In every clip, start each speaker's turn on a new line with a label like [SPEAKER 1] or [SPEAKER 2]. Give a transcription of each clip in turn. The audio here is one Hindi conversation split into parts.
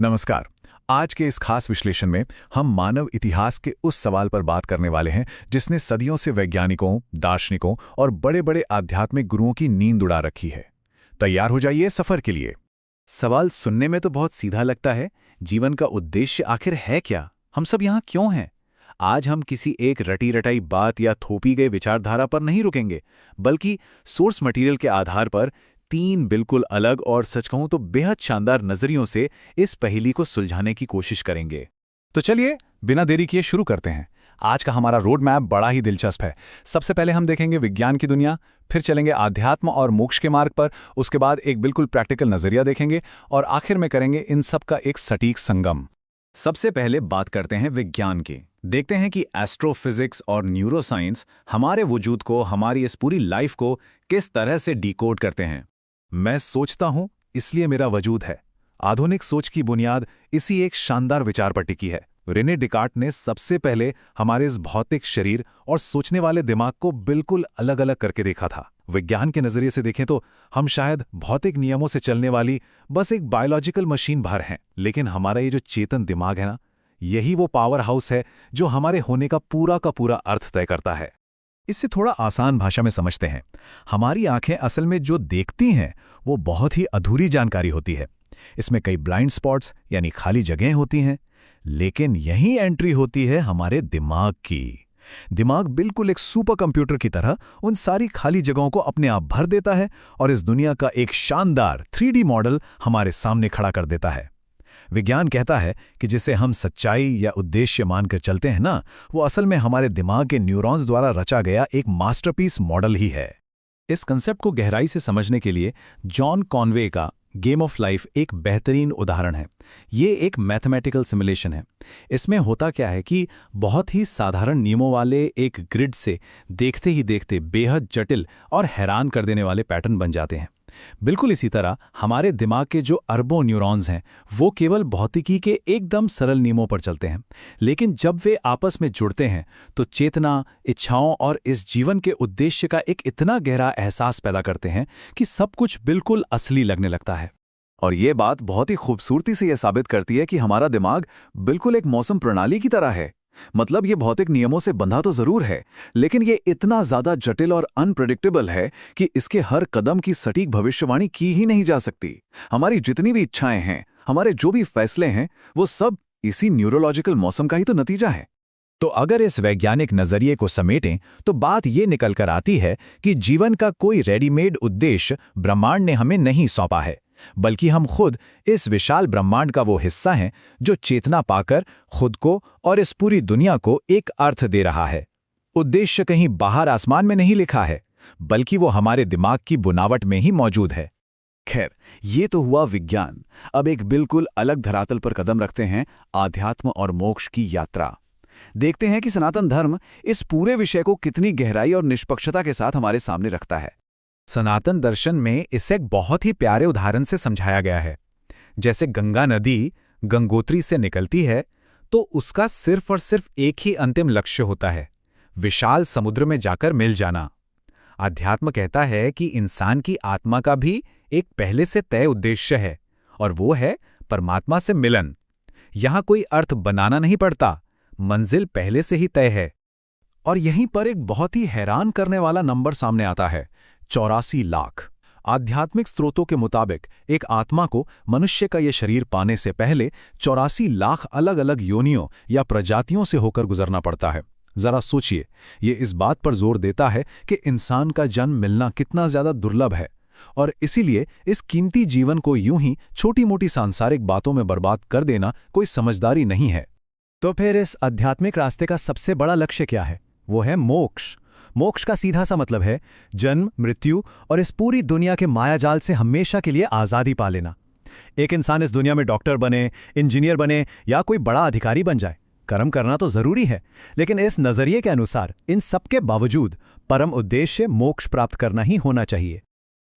[SPEAKER 1] नमस्कार। आज के इस खास विश्लेषण में हम मानव इतिहास के उस सवाल पर बात करने वाले हैं जिसने सदियों से वैज्ञानिकों, दार्शनिकों और बड़े-बड़े आध्यात्मिक गुरुओं की नींद उड़ा रखी है। तैयार हो जाइए सफर के लिए।
[SPEAKER 2] सवाल सुनने में तो बहुत सीधा लगता है। जीवन का उद्देश्य आखिर है क्या? हम सब यहाँ क्यों हैं? आज हम किसी एक रटी रटाई बात या थोपी गई विचारधारा पर नहीं रुकेंगे, बल्कि सोर्स मटेरियल के आधार पर तीन बिल्कुल अलग और सच कहूं तो बेहद शानदार नजरियों से इस पहेली को सुलझाने की कोशिश करेंगे।
[SPEAKER 1] तो चलिए बिना देरी किए शुरू करते हैं। आज का हमारा रोड मैप बड़ा ही दिलचस्प है। सबसे पहले हम देखेंगे विज्ञान की दुनिया, फिर चलेंगे आध्यात्म और मोक्ष के मार्ग पर, उसके बाद एक बिल्कुल प्रैक्टिकल नजरिया देखेंगे और आखिर में करेंगे इन सब का एक सटीक संगम।
[SPEAKER 2] सबसे पहले बात करते हैं विज्ञान की। देखते हैं कि एस्ट्रोफिजिक्स और न्यूरोसाइंस हमारे वजूद को, हमारी इस पूरी लाइफ को किस तरह से डिकोड करते हैं।
[SPEAKER 1] मैं सोचता हूं, इसलिए मेरा वजूद है। आधुनिक सोच की बुनियाद इसी एक शानदार विचार पर टिकी है। रेने डिकार्ट ने सबसे पहले हमारे इस भौतिक शरीर और सोचने वाले दिमाग को बिल्कुल अलग अलग करके देखा था। विज्ञान के नजरिए से देखें तो हम शायद भौतिक नियमों से चलने वाली बस एक बायोलॉजिकल मशीन भर हैं, लेकिन हमारा ये जो चेतन दिमाग है ना, यही वो पावर हाउस है जो हमारे होने का पूरा अर्थ तय करता है। इससे थोड़ा आसान भाषा में समझते हैं। हमारी आंखें असल में जो देखती हैं वो बहुत ही अधूरी जानकारी होती है। इसमें कई ब्लाइंड स्पॉट्स यानी खाली जगहें होती हैं, लेकिन यही एंट्री होती है हमारे दिमाग की। दिमाग बिल्कुल एक सुपर कंप्यूटर की तरह उन सारी खाली जगहों को अपने आप भर देता है और इस दुनिया का एक शानदार 3D मॉडल हमारे सामने खड़ा कर देता है। विज्ञान कहता है कि जिसे हम सच्चाई या उद्देश्य मानकर चलते हैं ना, वो असल में हमारे दिमाग के न्यूरॉन्स द्वारा रचा गया एक मास्टरपीस मॉडल ही है। इस कंसेप्ट को गहराई से समझने के लिए जॉन कॉनवे का गेम ऑफ लाइफ एक बेहतरीन उदाहरण है। ये एक मैथमेटिकल सिमुलेशन है। इसमें होता क्या है कि बहुत ही साधारण नियमों वाले एक ग्रिड से देखते ही देखते बेहद जटिल और हैरान कर देने वाले पैटर्न बन जाते हैं। बिल्कुल इसी तरह हमारे दिमाग के जो अरबों न्यूरॉन्स हैं वो केवल भौतिकी के एकदम सरल नियमों पर चलते हैं, लेकिन जब वे आपस में जुड़ते हैं तो चेतना, इच्छाओं और इस जीवन के उद्देश्य का एक इतना गहरा एहसास पैदा करते हैं कि सब कुछ बिल्कुल असली लगने लगता है।
[SPEAKER 2] और ये बात बहुत ही खूबसूरती से यह साबित करती है कि हमारा दिमाग बिल्कुल एक मौसम प्रणाली की तरह है। मतलब ये भौतिक नियमों से बंधा तो जरूर है, लेकिन ये इतना ज्यादा जटिल और अनप्रेडिक्टेबल है कि इसके हर कदम की सटीक भविष्यवाणी की ही नहीं जा सकती। हमारी जितनी भी इच्छाएं हैं, हमारे जो भी फैसले हैं, वो सब इसी न्यूरोलॉजिकल मौसम का ही तो नतीजा है।
[SPEAKER 1] तो अगर इस वैज्ञानिक नजरिए को समेटें तो बात ये निकल कर आती है कि जीवन का कोई रेडीमेड उद्देश्य ब्रह्मांड ने हमें नहीं सौंपा है, बल्कि हम खुद इस विशाल ब्रह्मांड का वो हिस्सा हैं जो चेतना पाकर खुद को और इस पूरी दुनिया को एक अर्थ दे रहा है। उद्देश्य कहीं बाहर आसमान में नहीं लिखा है, बल्कि वो हमारे दिमाग की बुनावट में ही मौजूद है।
[SPEAKER 2] खैर, ये तो हुआ विज्ञान। अब एक बिल्कुल अलग धरातल पर कदम रखते हैं, आध्यात्म और मोक्ष की यात्रा। देखते हैं कि सनातन धर्म इस पूरे विषय को कितनी गहराई और निष्पक्षता के साथ हमारे सामने रखता है।
[SPEAKER 1] सनातन दर्शन में इसे एक बहुत ही प्यारे उदाहरण से समझाया गया है। जैसे गंगा नदी गंगोत्री से निकलती है तो उसका सिर्फ और सिर्फ एक ही अंतिम लक्ष्य होता है, विशाल समुद्र में जाकर मिल जाना। अध्यात्म कहता है कि इंसान की आत्मा का भी एक पहले से तय उद्देश्य है, और वो है परमात्मा से मिलन। यहां कोई अर्थ बनाना नहीं पड़ता, मंजिल पहले से ही तय है। और यहीं पर एक बहुत ही हैरान करने वाला नंबर सामने आता है, 84 लाख। आध्यात्मिक स्रोतों के मुताबिक एक आत्मा को मनुष्य का यह शरीर पाने से पहले 84 लाख अलग अलग योनियों या प्रजातियों से होकर गुजरना पड़ता है। जरा सोचिए, ये इस बात पर जोर देता है कि इंसान का जन्म मिलना कितना ज्यादा दुर्लभ है, और इसीलिए इस कीमती जीवन को यूं ही छोटी मोटी सांसारिक बातों में बर्बाद कर देना कोई समझदारी नहीं है।
[SPEAKER 3] तो फिर इस आध्यात्मिक रास्ते का सबसे बड़ा लक्ष्य क्या है? वो है मोक्ष। मोक्ष का सीधा सा मतलब है जन्म, मृत्यु और इस पूरी दुनिया के मायाजाल से हमेशा के लिए आज़ादी पा लेना। एक इंसान इस दुनिया में डॉक्टर बने, इंजीनियर बने या कोई बड़ा अधिकारी बन जाए, कर्म करना तो जरूरी है, लेकिन इस नजरिए के अनुसार इन सबके बावजूद परम उद्देश्य मोक्ष प्राप्त करना ही होना चाहिए।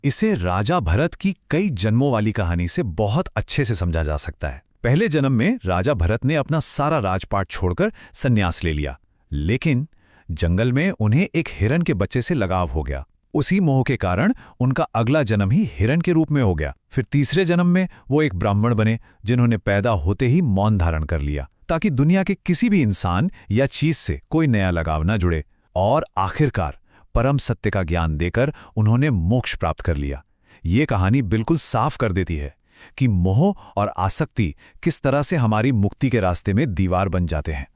[SPEAKER 1] इसे राजा भरत की कई जन्मों वाली कहानी से बहुत अच्छे से समझा जा सकता है। पहले जन्म में राजा भरत ने अपना सारा राजपाट छोड़कर संन्यास ले लिया, लेकिन जंगल में उन्हें एक हिरन के बच्चे से लगाव हो गया। उसी मोह के कारण उनका अगला जन्म ही हिरण के रूप में हो गया। फिर तीसरे जन्म में वो एक ब्राह्मण बने जिन्होंने पैदा होते ही मौन धारण कर लिया ताकि दुनिया के किसी भी इंसान या चीज से कोई नया लगाव न जुड़े। और आखिरकार परम सत्य का ज्ञान देकर उन्होंने मोक्ष प्राप्त कर लिया। ये कहानी बिल्कुल साफ कर देती है कि मोह और आसक्ति किस तरह से हमारी मुक्ति के रास्ते में दीवार बन जाते हैं।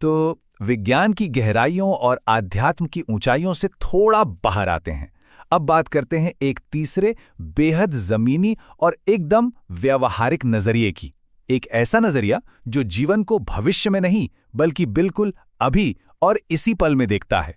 [SPEAKER 2] तो विज्ञान की गहराइयों और आध्यात्म की ऊंचाइयों से थोड़ा बाहर आते हैं। अब बात करते हैं एक तीसरे बेहद जमीनी और एकदम व्यावहारिक नजरिए की। एक ऐसा नजरिया जो जीवन को भविष्य में नहीं बल्कि बिल्कुल अभी और इसी पल में देखता है।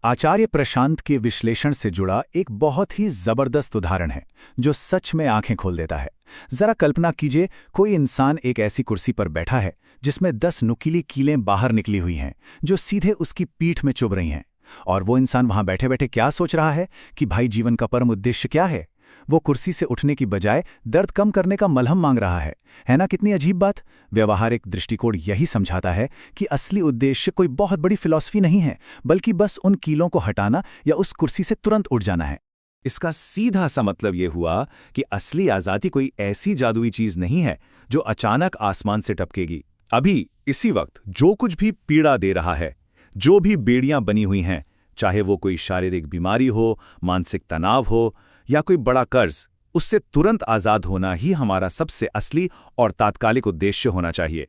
[SPEAKER 2] आचार्य प्रशांत के विश्लेषण से जुड़ा एक बहुत ही जबरदस्त उदाहरण है जो सच में आंखें खोल देता है। जरा कल्पना कीजिए, कोई इंसान एक ऐसी कुर्सी पर बैठा है जिसमें 10 नुकीली कीलें बाहर निकली हुई हैं जो सीधे उसकी पीठ में चुभ रही हैं। और वो इंसान वहां बैठे बैठे क्या सोच रहा है कि भाई जीवन का परम उद्देश्य क्या है? वो कुर्सी से उठने की बजाय दर्द कम करने का मलहम मांग रहा है ना? कितनी अजीब बात। व्यवहारिक दृष्टिकोण यही समझाता है कि असली उद्देश्य कोई बहुत बड़ी फिलॉसफी नहीं है, बल्कि बस उन कीलों को हटाना या उस कुर्सी से तुरंत उठ जाना है।
[SPEAKER 4] इसका सीधा सा मतलब ये हुआ कि असली आज़ादी कोई ऐसी जादुई चीज नहीं है जो अचानक आसमान से टपकेगी। अभी इसी वक्त जो कुछ भी पीड़ा दे रहा है, जो भी बेड़ियां बनी हुई हैं, चाहे वो कोई शारीरिक बीमारी हो, मानसिक तनाव हो या कोई बड़ा कर्ज, उससे तुरंत आज़ाद होना ही हमारा सबसे असली और तात्कालिक उद्देश्य होना चाहिए।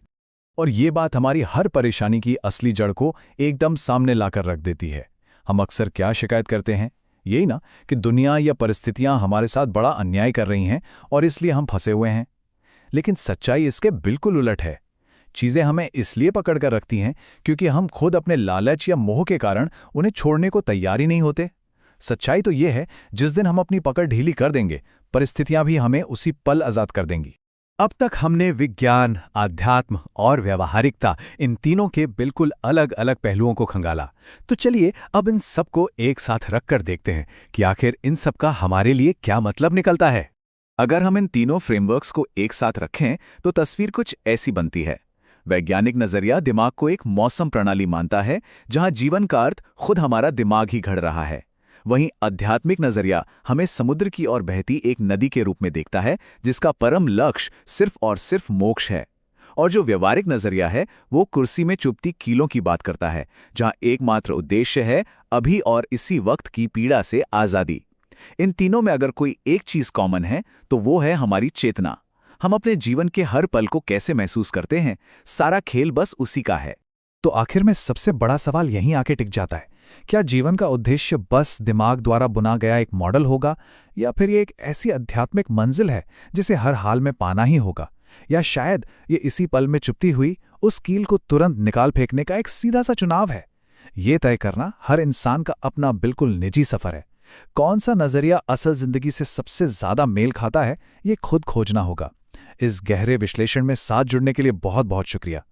[SPEAKER 2] और ये बात हमारी हर परेशानी की असली जड़ को एकदम सामने लाकर रख देती है। हम अक्सर क्या शिकायत करते हैं? यही ना कि दुनिया या परिस्थितियां हमारे साथ बड़ा अन्याय कर रही हैं और इसलिए हम फंसे हुए हैं। लेकिन सच्चाई इसके बिल्कुल उलट है। चीज़ें हमें इसलिए पकड़ कर रखती हैं क्योंकि हम खुद अपने लालच या मोह के कारण उन्हें छोड़ने को तैयार ही नहीं होते। सच्चाई तो ये है, जिस दिन हम अपनी पकड़ ढीली कर देंगे, परिस्थितियां भी हमें उसी पल आज़ाद कर देंगी।
[SPEAKER 3] अब तक हमने विज्ञान, आध्यात्म और व्यावहारिकता, इन तीनों के बिल्कुल अलग अलग पहलुओं को खंगाला। तो चलिए अब इन सबको एक साथ रखकर देखते हैं कि आखिर इन सब का हमारे लिए क्या मतलब निकलता है।
[SPEAKER 2] अगर हम इन तीनों फ्रेमवर्क्स को एक साथ रखें तो तस्वीर कुछ ऐसी बनती है। वैज्ञानिक नजरिया दिमाग को एक मौसम प्रणाली मानता है जहां जीवन का अर्थ खुद हमारा दिमाग ही घड़ रहा है। वहीं आध्यात्मिक नजरिया हमें समुद्र की ओर बहती एक नदी के रूप में देखता है जिसका परम लक्ष्य सिर्फ और सिर्फ मोक्ष है। और जो व्यवहारिक नजरिया है वो कुर्सी में चुभती कीलों की बात करता है, जहां एकमात्र उद्देश्य है अभी और इसी वक्त की पीड़ा से आज़ादी। इन तीनों में अगर कोई एक चीज कॉमन है तो वो है हमारी चेतना। हम अपने जीवन के हर पल को कैसे महसूस करते हैं, सारा खेल बस उसी का है।
[SPEAKER 3] तो आखिर में सबसे बड़ा सवाल यहीं आके टिक जाता है, क्या जीवन का उद्देश्य बस दिमाग द्वारा बुना गया एक मॉडल होगा, या फिर ये एक ऐसी आध्यात्मिक मंजिल है जिसे हर हाल में पाना ही होगा, या शायद ये इसी पल में चुभती हुई उस कील को तुरंत निकाल फेंकने का एक सीधा सा चुनाव है। ये तय करना हर इंसान का अपना बिल्कुल निजी सफर है। कौन सा नजरिया असल जिंदगी से सबसे ज्यादा मेल खाता है, ये खुद खोजना होगा। इस गहरे विश्लेषण में साथ जुड़ने के लिए बहुत बहुत शुक्रिया।